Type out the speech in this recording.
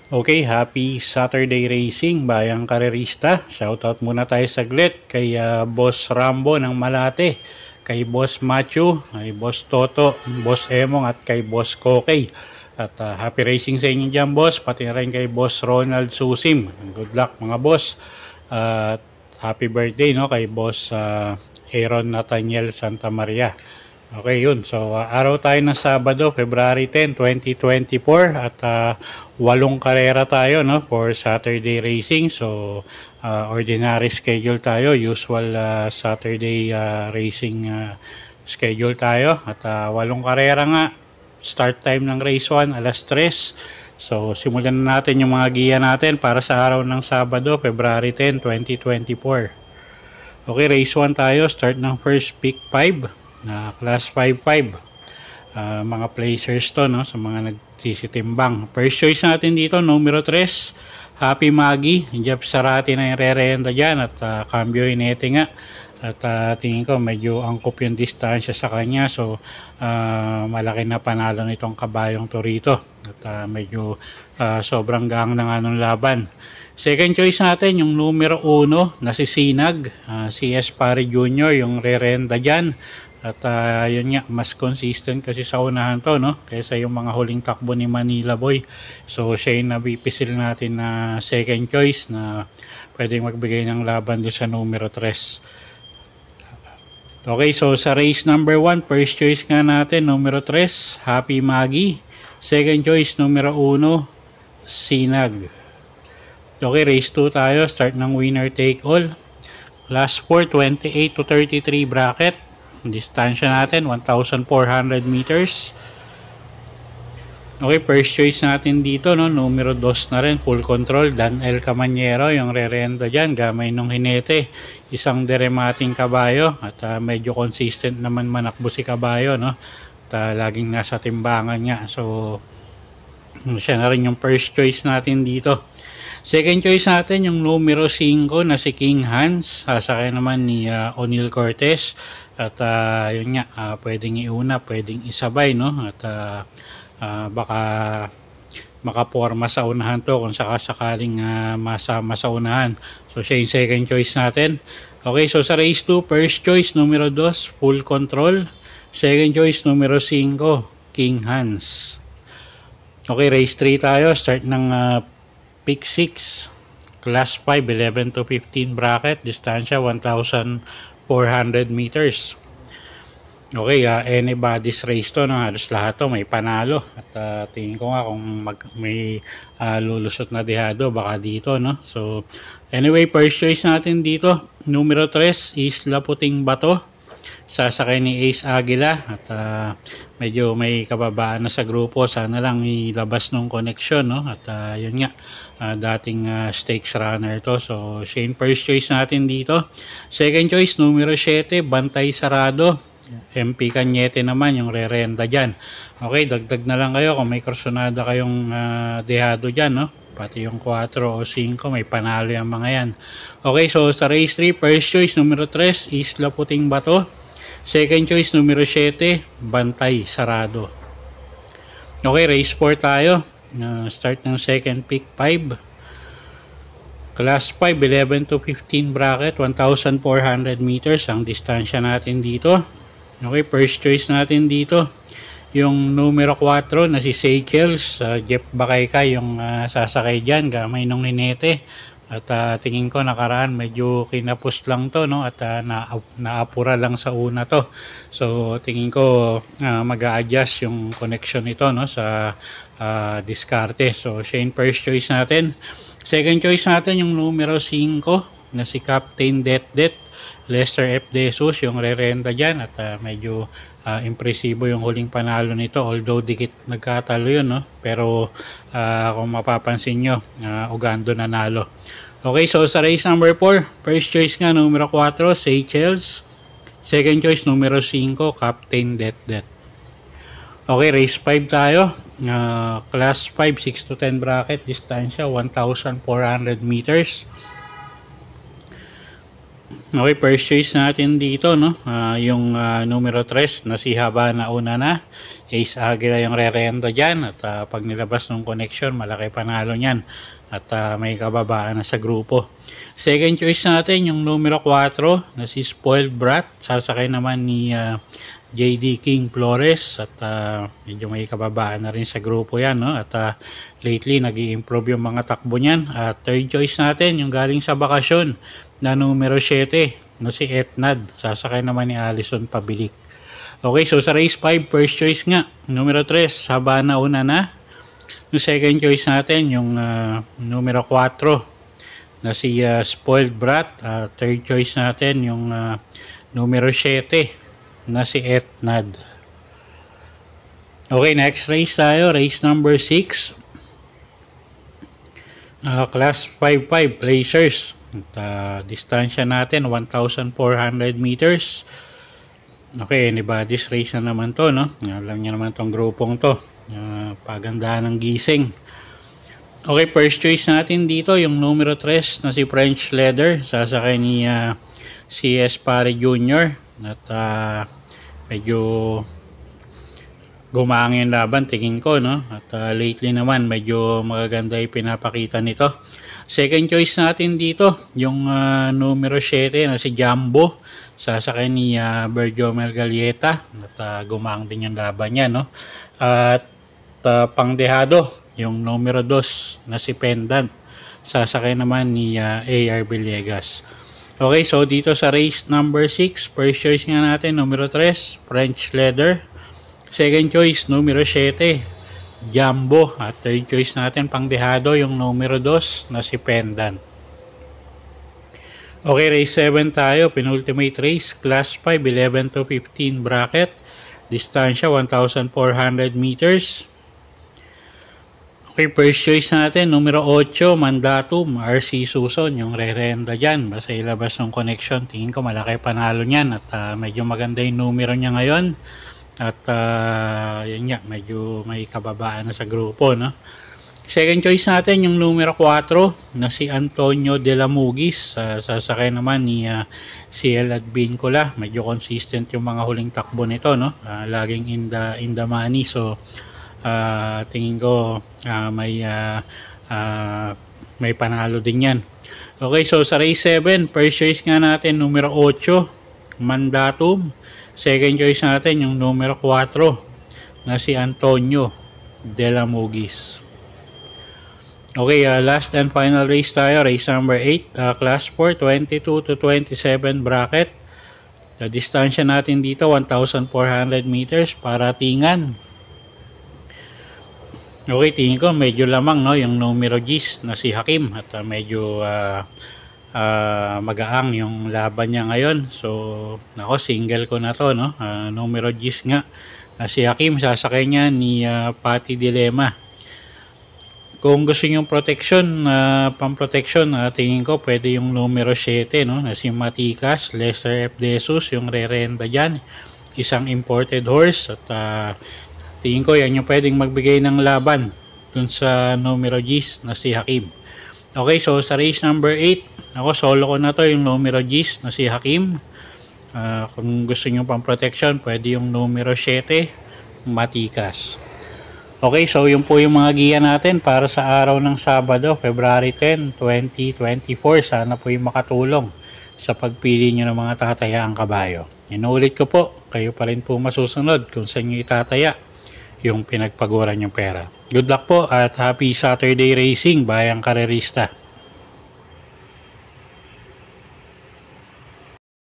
Okay, happy Saturday racing, bayang karerista. Shoutout muna tayo saglit kay Boss Rambo ng Malate, kay Boss Machu, kay Boss Toto, Boss Emong at kay Boss Kokey. At happy racing sa inyo dyan, boss. Pati rin kay Boss Ronald Susim. Good luck mga boss. At happy birthday no kay Boss Aaron Nathaniel Santa Maria. Okay, yun. So, araw tayo ng Sabado, February 10, 2024 at 8 karera tayo no for Saturday racing. So, ordinary schedule tayo, usual Saturday racing schedule tayo at 8 karera nga. Start time ng race 1 alas 3. So, simulan na natin yung mga giya natin para sa araw ng Sabado, February 10, 2024. Okay, race 1 tayo. Start ng first pick 5. Class 5-5 mga placers to no, sa mga nagsisitimbang. First choice natin dito numero 3 Happy Maggie. Jeff Sarati na yung re-renta dyan at cambio inete nga at tingin ko medyo angkop yung distansya sa kanya, so malaki na panalo nitong kabayong to rito at medyo sobrang gang na nga nung laban. Second choice natin yung numero 1 na si Sinag, si Espari Jr. yung re-renta dyan. At yun nga, mas consistent kasi sa unahan to no, kaysa yung mga huling takbo ni Manila Boy. So siya yung nabipisil natin na second choice na pwedeng magbigay ng laban doon sa numero 3. Okay, so sa race number 1, first choice nga natin numero 3 Happy Maggie. Second choice numero 1 Sinag. Okay, race 2 tayo. Start ng winner take all. Class 4, 28 to 33 bracket. Distansya natin 1,400 meters. Okay, first choice natin dito no, numero 2 na rin, full control, Dan El Camanyero yung re-renta dyan, gamay nung hinete. Isang deremating kabayo at medyo consistent naman manakbo si kabayo no. At laging nasa timbangan niya. So siya na rin yung first choice natin dito. Second choice natin yung numero 5 na si King Hans, sasakay naman ni O'Neil Cortez. At yun nga, pwedeng iuna, pwedeng isabay no. At baka makaporma sa unahan to kung sakasakaling masama sa unahan. So siya yung second choice natin. Okay, so sa race 2, first choice numero 2 full control. Second choice numero 5 King Hans. Okay, race 3 tayo. Start ng pick 6 class 5, 11 to 15 bracket. Distansya 1,400 meters. Okay, anybody's race to no? Halos lahat to may panalo at tingin ko nga kung may lulusot na dehado baka dito no. So anyway, first choice natin dito numero 3 Isla Puting Bato, sasakay ni Ace Aguila at medyo may kababaan na sa grupo. Sana lang ilabas nung connection no. At yun nga, dating stakes runner to, so siya yung first choice natin dito. Second choice numero 7 Bantay Sarado, MP Cañete naman yung re-renta dyan. Okay, dagdag na lang kayo kung may kursonada kayong dehado dyan no, pati yung 4 o 5 may panalo yung mga yan. Okay, so sa race 3, first choice numero 3 Isla Puting Bato. Second choice numero 7 Bantay Sarado. Okay, race 4 tayo. Start ng second pick 5 class 5, 11 to 15 bracket, 1,400 meters ang distansya natin dito. Okay, first choice natin dito yung numero 4 na si Seychelles, Jeff Bakayka yung sasakay dyan, gamay nung ninete. At tingin ko nakaraan medyo kinapos lang to no, at naapura lang sa una to. So tingin ko mag-a-adjust yung connection nito no sa diskarte. So siya yung first choice natin. Second choice natin yung numero 5 na si Captain Det Lester F. Jesus yung re-renta dyan at medyo impresibo yung huling panalo nito, although dikit nagkatalo yun no? Pero kung mapapansin nyo, Ugando nanalo. Okay, so sa race number 4, first choice nga numero 4 Seychelles, second choice numero 5 Captain Det. Okay, race 5 tayo. Class 5, 6 to 10 bracket. Distansya, 1,400 meters. Okay, first choice natin dito, no? Yung numero 3 na si Habana una na. Ace Aguila yung re-rento dyan. At pag nilabas ng connection, malaki panalo nyan. At may kababaan na sa grupo. Second choice natin, yung numero 4 na si Spoiled Brat. Sasakay naman ni JD King Flores. At medyo may kababaan na rin sa grupo yan, no? At lately, nag-i-improve yung mga takbo nyan. At third choice natin, yung galing sa bakasyon na numero 7 na si Etnad. Sasakay naman ni Allison Pabilik. Okay, so sa race 5, first choice nga, numero 3, Habana una na. Yung second choice natin, yung numero 4 na si Spoiled Brat. Third choice natin, yung numero 7 na si Etnad. Okay, next race tayo, race number 6. Class 5-5 placers. At distansya natin 1,400 meters. Okay, anybody's race na naman to, no? Alam niyo naman tong grupong to. Pagandahan ng gising. Okay, first choice natin dito yung numero 3 na si French Leather. Sasakay ni CS Pare Jr. At medyo gumangin laban tingin ko, no? At lately naman medyo magaganda yung pinapakita nito. Second choice natin dito yung numero 7 na si Jumbo. Sasakay ni Berjomel Galieta. At gumang din yung laban niya, no? At pangdehado yung numero 2 na si Pendant. Sasakay naman ni AR Villegas. Okay, so dito sa race number 6, first choice nga natin, numero 3, French Leather. Second choice, numero 7, Jumbo. At third choice natin, pangdehado, yung numero 2 na si Pendant. Okay, race 7 tayo, penultimate race, class 5, 11 to 15 bracket. Distansya, 1,400 meters. Okay, first choice natin, numero 8, Mandatum, RC Suson, yung re-renda dyan. Basta ilabas ng connection, tingin ko malaki panalo niyan. At medyo maganda yung numero niya ngayon. At yun nga, medyo may kababaan na sa grupo, no? Second choice natin, yung numero 4, na si Antonio De La Mugis. Sasakay naman ni CL Advincula. Medyo consistent yung mga huling takbo nito, no? Laging in the money, so tingin ko may panalo din yan. Okay, so sa race 7, first choice nga natin numero 8, Mandatum. Second choice natin yung numero 4 na si Antonio De La Mugis. Okay, last and final race tayo, race number 8, class 4, 22 to 27 bracket. Distansya natin dito 1,400 meters, paratingan. Okay, tingin ko medyo lamang, no, yung numero G's na si Hakim. At medyo magaang yung laban niya ngayon. So nako, single ko na to, no. Numero G's nga na si Hakim. Sasakay niya ni Pati Dilema. Kung gusto niyo protection, pang-protection, tingin ko pwede yung numero 7, no, na si Matikas, Lester F. Desus, yung re-renda dyan. Isang imported horse. At tingin ko yan yung pwedeng magbigay ng laban dun sa numero G's na si Hakim. Okay, so sa race number 8, ako solo ko na to yung numero G's na si Hakim. Kung gusto nyo pang protection, pwede yung numero 7, Matikas. Okay, so yun po yung mga giya natin para sa araw ng Sabado, February 10, 2024. Sana po yung makatulong sa pagpili nyo ng mga tatayaang kabayo. Inuulit ko po, kayo pa rin po masusunod kung saan nyo itataya yung pinagpaguran yung pera. Good luck po at happy Saturday racing, bayang karerista.